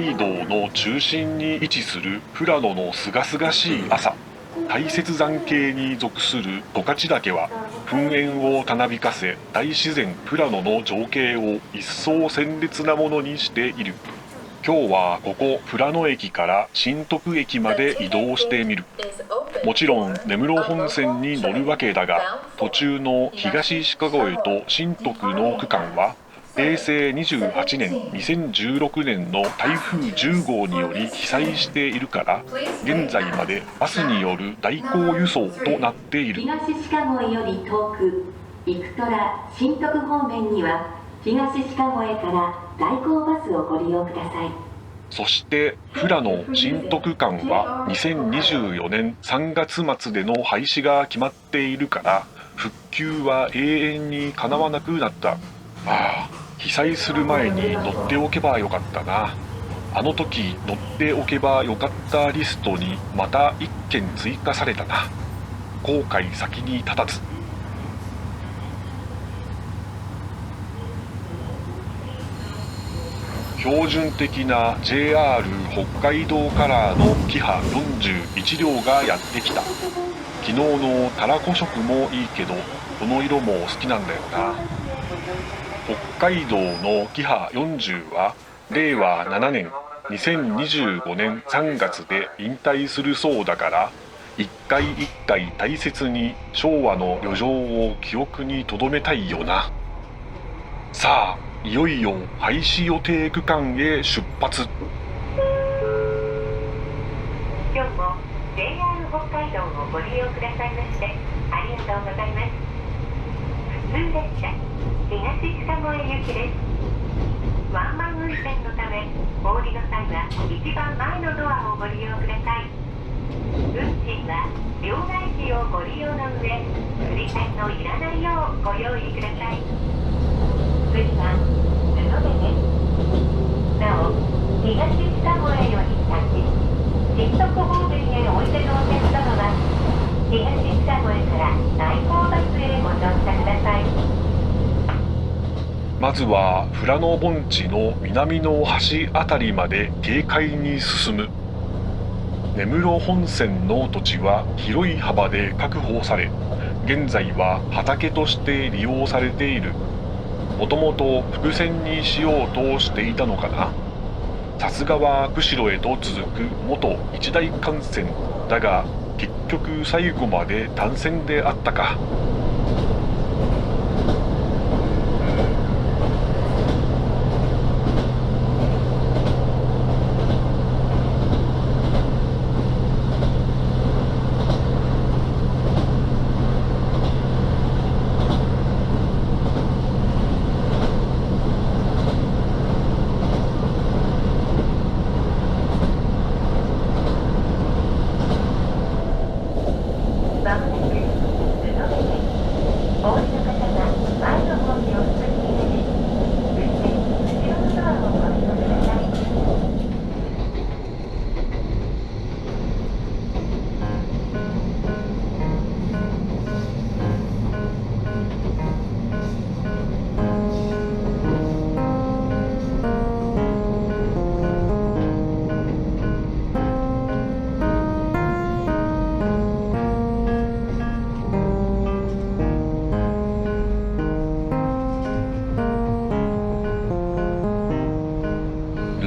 海道の中心に位置する富良野の清々しい朝、大雪山系に属する十勝岳は噴煙をたなびかせ、大自然富良野の情景を一層鮮烈なものにしている。今日はここ富良野駅から新徳駅まで移動してみる。もちろん根室本線に乗るわけだが、途中の東鹿越と新徳の区間は平成28年2016年の台風10号により被災しているから、現在までバスによる代行輸送となっている。東鹿越より遠く生虎新徳方面には東鹿越から代行バスをご利用ください。そして富良野新徳間は2024年3月末での廃止が決まっているから、復旧は永遠にかなわなくなった。被災する前に乗っておけばよかったな。あの時乗っておけばよかったリストにまた1件追加されたな。後悔先に立たず。標準的な JR 北海道カラーのキハ41両がやってきた。昨日のたらこ食もいいけど、この色も好きなんだよな。北海道のキハ40は令和7年2025年3月で引退するそうだから、一回一回大切に昭和の旅情を記憶に留めたいよな。さあ、いよいよ廃止予定区間へ出発。今日も JR 北海道をご利用くださいましてありがとうございます。普通列車東鹿越行きです。ワンマン運転のためお降りの際は一番前のドアをご利用ください。運賃は両替機をご利用の上、振り替えのいらないようご用意ください。次は布部です。なお、東鹿越より先新徳方面へおいでのお客様は東鹿越から代行バスへご乗車ください。まずは富良野盆地の南の端あたりまで軽快に進む。根室本線の土地は広い幅で確保され、現在は畑として利用されている。もともと伏線にしようとしていたのかな。さすがは釧路へと続く元一大幹線だが、結局最後まで単線であったか。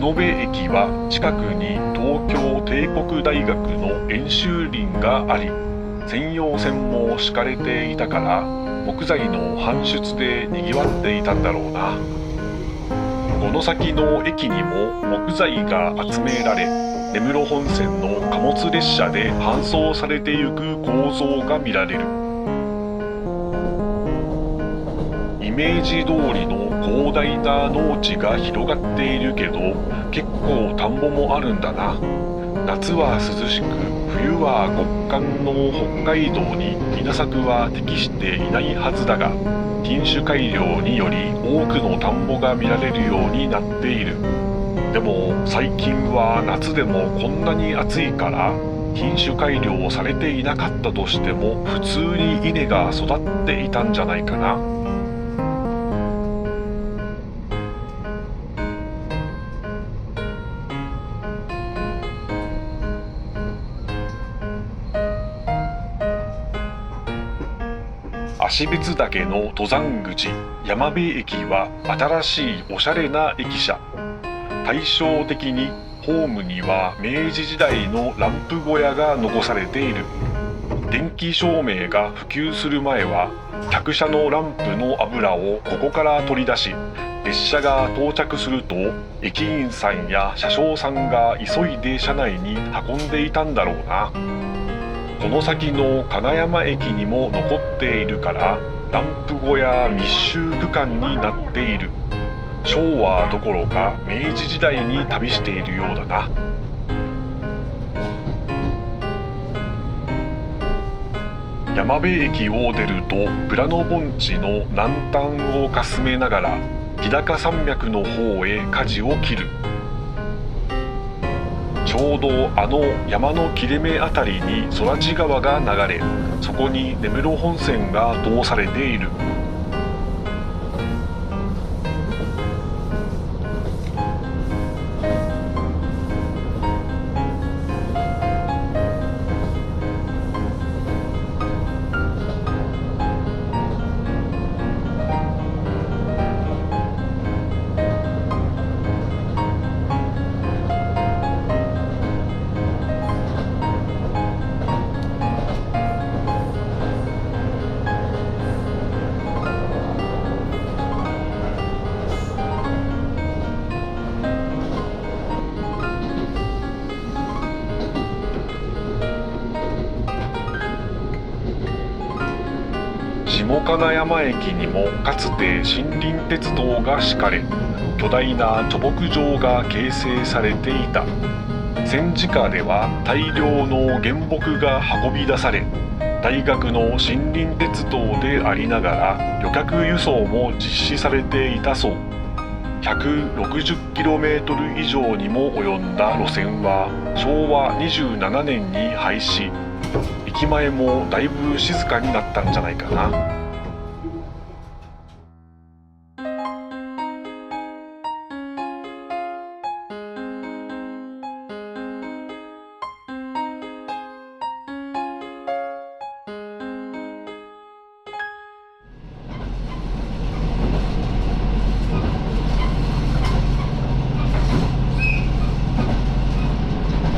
布部駅は近くに東京帝国大学の演習林があり、専用線も敷かれていたから、木材の搬出でにぎわっていたんだろうな。この先の駅にも木材が集められ、根室本線の貨物列車で搬送されてゆく構造が見られる。イメージ通りの広大な農地が広がっているけど、結構田んぼもあるんだな。夏は涼しく、冬は極寒の北海道に稲作は適していないはずだが、品種改良により多くの田んぼが見られるようになっている。でも最近は夏でもこんなに暑いから、品種改良されていなかったとしても普通に稲が育っていたんじゃないかな。芦別岳の登山口山部駅は新しいおしゃれな駅舎。対照的にホームには明治時代のランプ小屋が残されている。電気照明が普及する前は客車のランプの油をここから取り出し、列車が到着すると駅員さんや車掌さんが急いで車内に運んでいたんだろうな。この先の金山駅にも残っているからランプ小屋密集区間になっている。昭和どころか明治時代に旅しているようだな。山部駅を出ると富良野盆地の南端をかすめながら日高山脈の方へ舵を切る。ちょうどあの山の切れ目あたりに空知川が流れ、そこに根室本線が通されている。下金山駅にもかつて森林鉄道が敷かれ、巨大な貯木場が形成されていた。戦時下では大量の原木が運び出され、大学の森林鉄道でありながら旅客輸送も実施されていたそう。160km 以上にも及んだ路線は昭和27年に廃止。駅前もだいぶ静かになったんじゃないかな。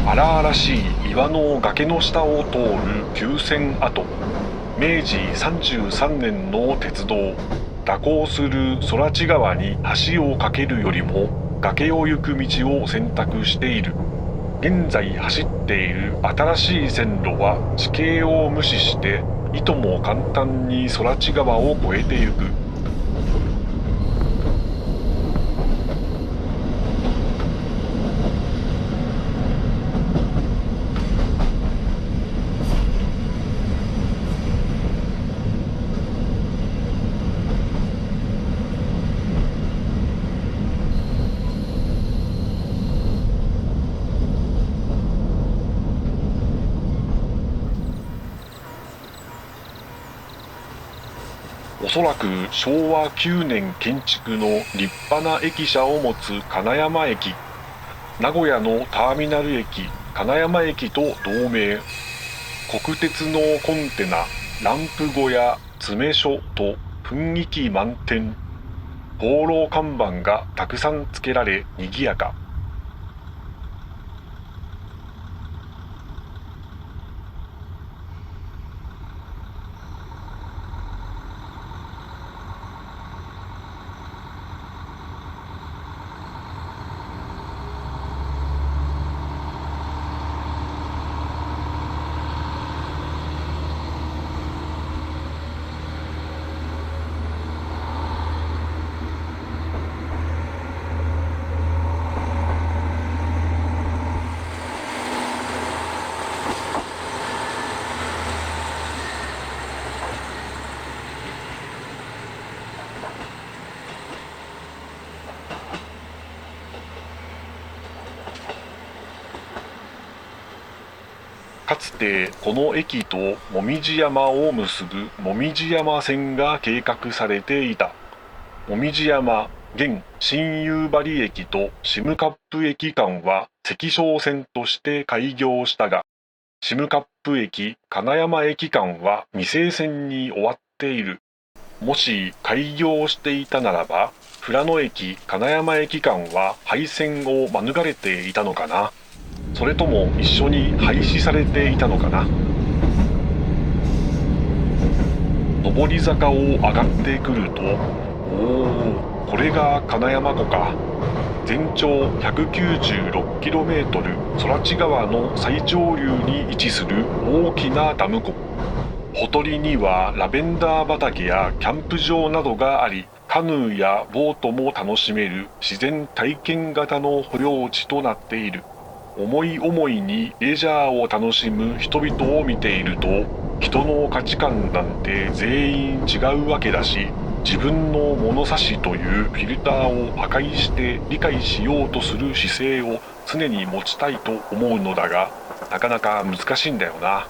荒々しい岩の崖の下を通る急線跡。明治33年の鉄道。蛇行する空知川に橋を架けるよりも崖を行く道を選択している。現在走っている新しい線路は地形を無視していとも簡単に空知川を越えてゆく。おそらく昭和9年建築の立派な駅舎を持つ金山駅。名古屋のターミナル駅金山駅と同名。国鉄のコンテナ、ランプ小屋、詰め所と雰囲気満点。放浪看板がたくさんつけられ賑やか。かつてこの駅と紅葉山を結ぶ紅葉山線が計画されていた。紅葉山現新夕張駅と占冠駅間は石小線として開業したが、占冠駅金山駅間は未成線に終わっている。もし開業していたならば、富良野駅金山駅間は廃線を免れていたのかな。それとも一緒に廃止されていたのかな。上り坂を上がってくると、おお、これが金山湖か。全長 196km、 空知川の最上流に位置する大きなダム湖。ほとりにはラベンダー畑やキャンプ場などがあり、カヌーやボートも楽しめる自然体験型の保養地となっている。思い思いにレジャーを楽しむ人々を見ていると、人の価値観なんて全員違うわけだし、自分の物差しというフィルターを破壊して理解しようとする姿勢を常に持ちたいと思うのだが、なかなか難しいんだよな。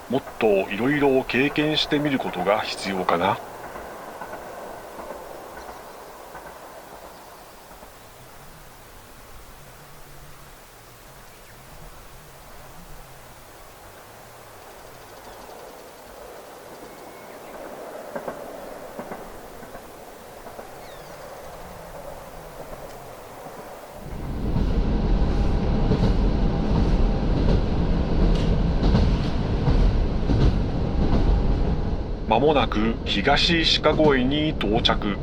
もっといろいろ経験してみることが必要かな。まもなく東鹿越に到着。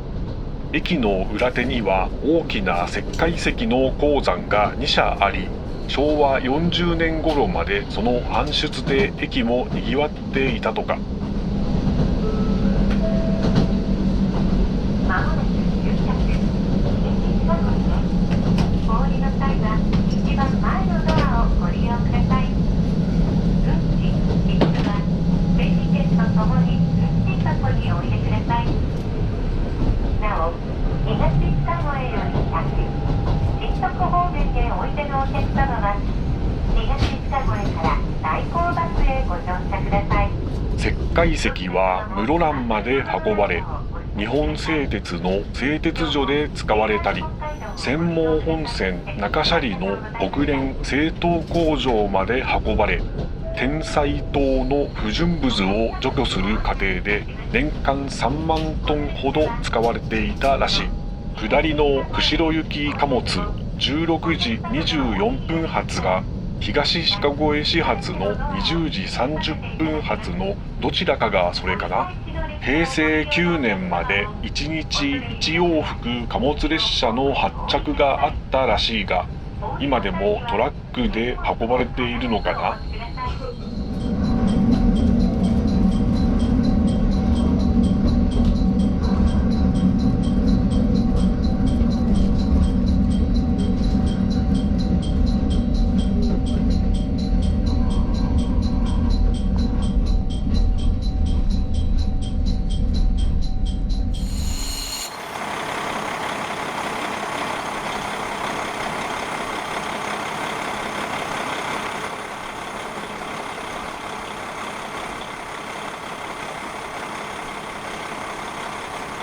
駅の裏手には大きな石灰石の鉱山が2社あり、昭和40年頃までその搬出で駅もにぎわっていたとか。まもなく終着。駅近くです。お降りの際は一番前のドアをご利用ください。運賃、切符は整理券とともに運賃箱にお入れください。なお、東鹿越より先、新徳方面へおいでのお客様は、東鹿越から代行バスへご乗車ください。石灰石は室蘭まで運ばれ、日本製鉄の製鉄所で使われたり、釧網本線中斜里の国連製糖工場まで運ばれ、天才糖の不純物を除去する過程で年間3万トンほど使われていたらしい。下りの釧路行き貨物16時24分発が東鹿越始発の20時30分発のどちらかがそれかな。平成9年まで1日1往復貨物列車の発着があったらしいが、今でもトラックで運ばれているのかな。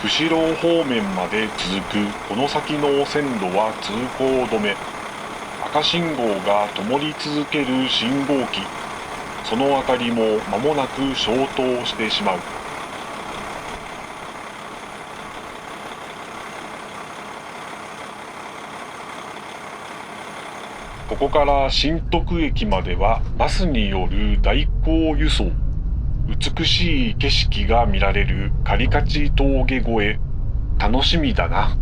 釧路方面まで続くこの先の線路は通行止め。赤信号が灯り続ける信号機。その明かりも間もなく消灯してしまう。ここから新徳駅まではバスによる代行輸送。美しい景色が見られるカリカチ峠越え。楽しみだな。